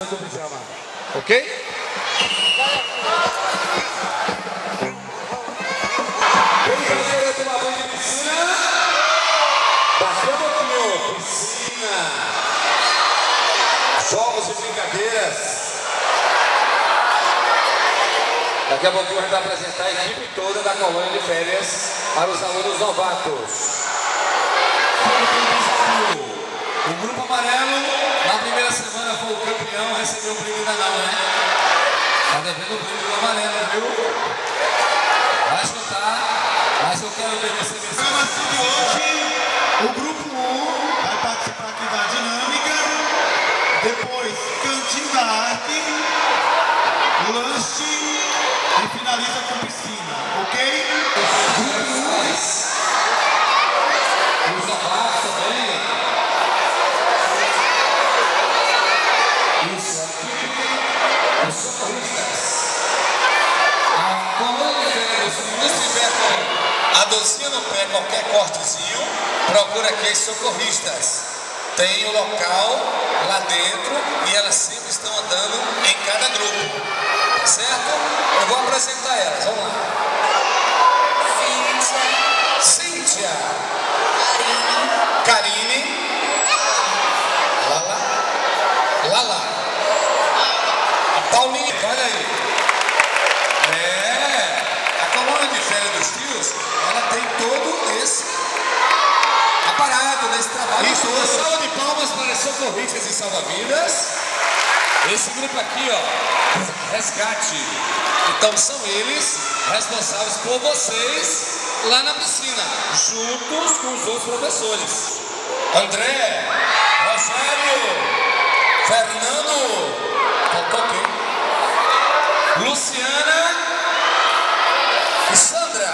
do pijama. Ok? Quem tomar banho de piscina? Daqui a pouquinho, piscina. Jogos e brincadeiras. Daqui a pouquinho a gente vai apresentar a equipe toda da colônia de férias para os alunos novatos. O grupo amarelo, na primeira semana foi o campeão, recebeu o brinde ainda não, né? Tá devendo o brinde do amarelo, viu? Vai escutar, mas eu quero ver você vencer. Programação de hoje, o grupo 1 vai participar aqui da dinâmica, depois cantinho da arte, lanche e finaliza com piscina, ok? Grupo 2. Os novatos também. Isso, aqui, os socorristas. A colônia de férias, se tiver com a docinha no pé, qualquer cortezinho, procura aqui os socorristas. Tem o local lá dentro e elas sempre estão andando em cada grupo. Tá certo? Eu vou apresentar elas, vamos lá. Cíntia. Karine. Lala. Paulinho, olha aí. A colônia de férias dos tios, ela tem todo esse aparato, desse trabalho. Isso, uma salva de palmas para os socorristas e salva-vidas. Esse grupo aqui, ó, resgate. Então são eles responsáveis por vocês lá na piscina, juntos com os outros professores. André, Rogério, Fernando, faltou quem? Luciana e Sandra.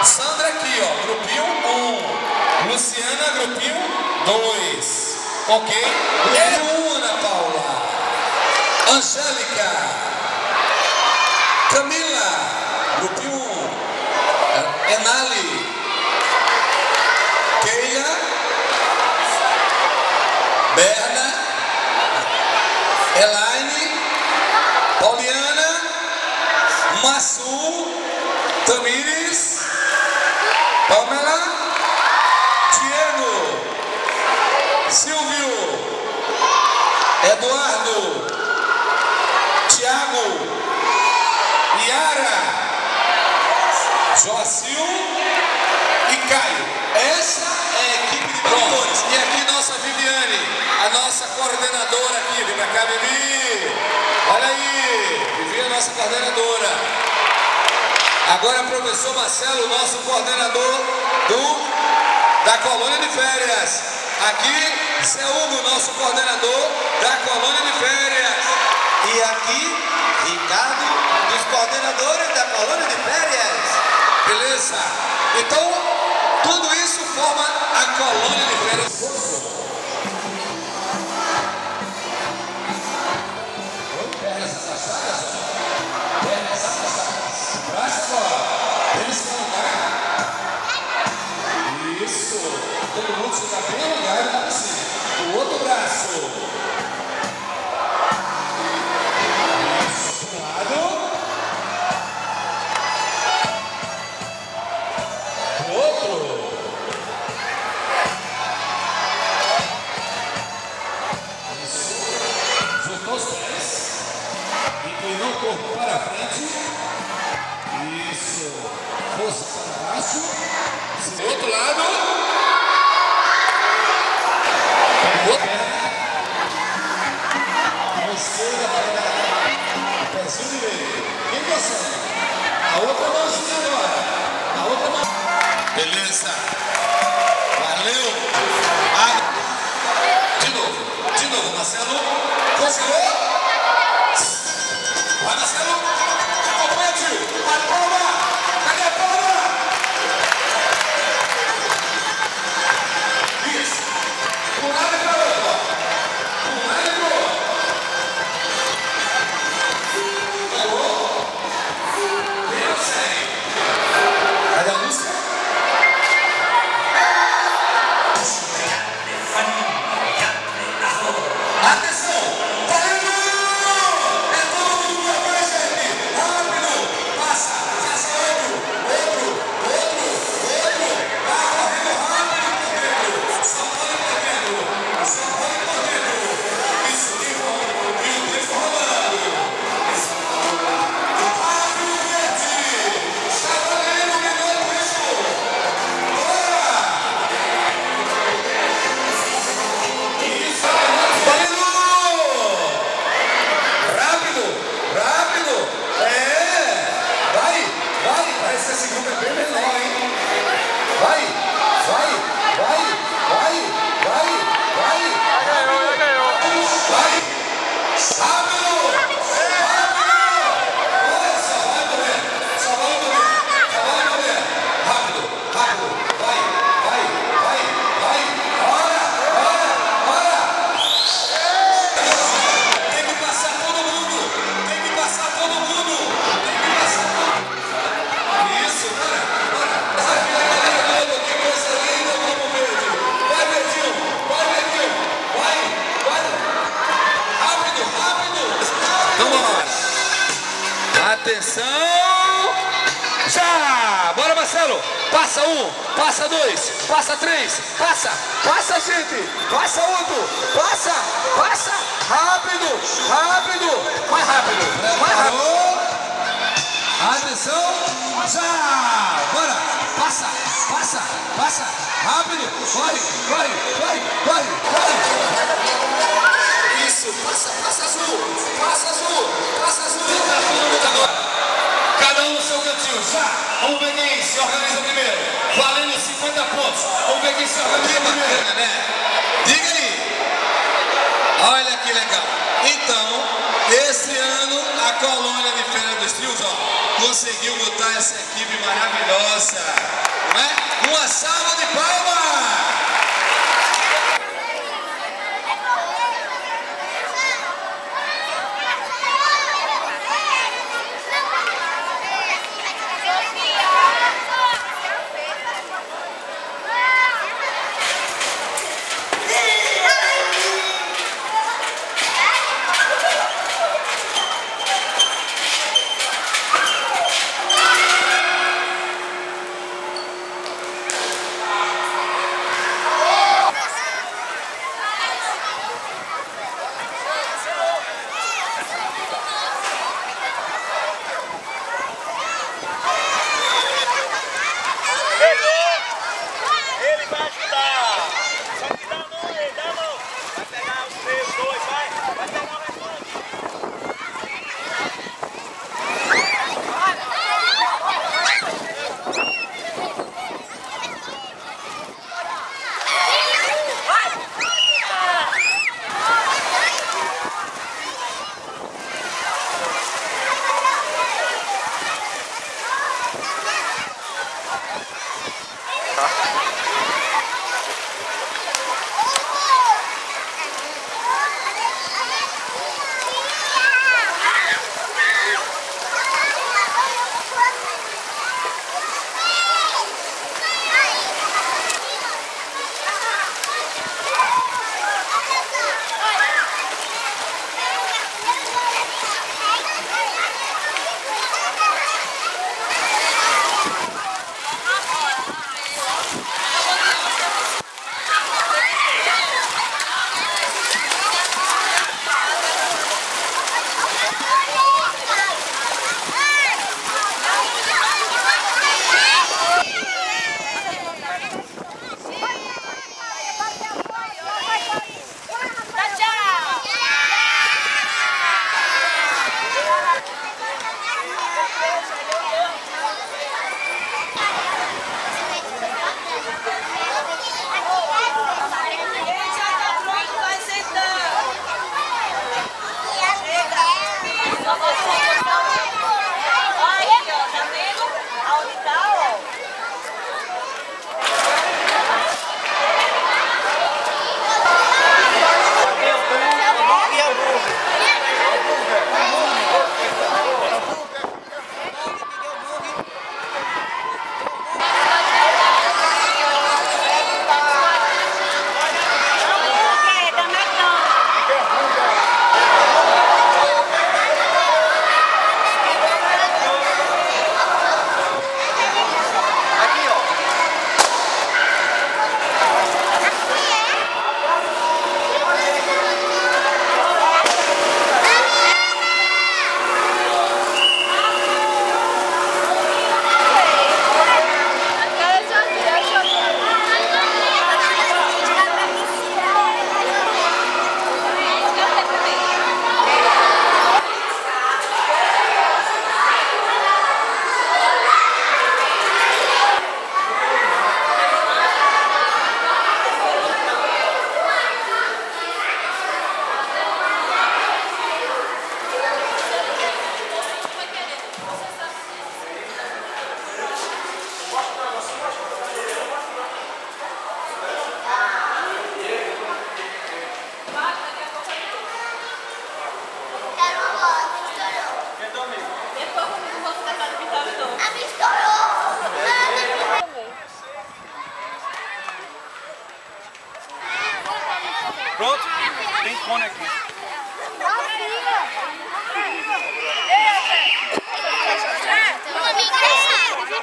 Sandra aqui, ó, grupinho 1. Luciana, grupinho 2. Ok? E Ana Paula. Angélica. Camila, grupinho 1. Enali. Keila. Berna. Elaine, Pauliana, Massu, Tamires, Pamela, Diego, Silvio, Eduardo, Tiago, Yara, Joacil e Caio. Essa é a equipe de produtores. E aqui nossa Viviane, a nossa coordenadora aqui. Vem pra cá, Vivi. Olha aí, Vivi é a nossa coordenadora. Agora professor Marcelo, nosso coordenador da colônia de férias. Aqui, Zé Hugo, nosso coordenador da colônia de férias. E aqui, Ricardo, um dos coordenadores da colônia de férias. Beleza? Então, tudo isso forma a colônia de férias. Braço agora. Eles vão lugar. Isso. Todo mundo fica bem ligado na piscina. O outro braço. Isso. Um lado. O outro. Isso. Juntou os pés. Inclinou o corpo para frente. Isso. Força para baixo. Do outro lado. O outro pé. A esquerda para o pezinho direito. Quem consegue? A outra mãozinha agora. A outra mão. Beleza. Valeu. De novo, Marcelo. Conseguiu? Vai, Marcelo. Acompanha, tio. Vai, palma. Cadê a palma? Isso. Um lado e para o outro. Um lado e para o outro. Pegou? Vem, segue. Cadê a música? Atenção. Valendo! Já! Bora, Marcelo! Passa um, passa dois, passa três, passa, gente! Passa outro, passa! Rápido! Mais rápido! Atenção! Já! Bora! Passa! Rápido! Corre! Isso! Passa azul! Agora! Cada um no seu cantinho, já! Vamos ver quem se organiza primeiro. Valendo 50 pontos. Vamos ver quem se organiza primeiro, né? Diga aí. Olha que legal. Então, esse ano, a colônia de Feira dos Trios, ó, conseguiu botar essa equipe maravilhosa. Não é? Uma salva de palmas!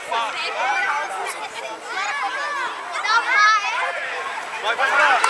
Vai, vai, vai.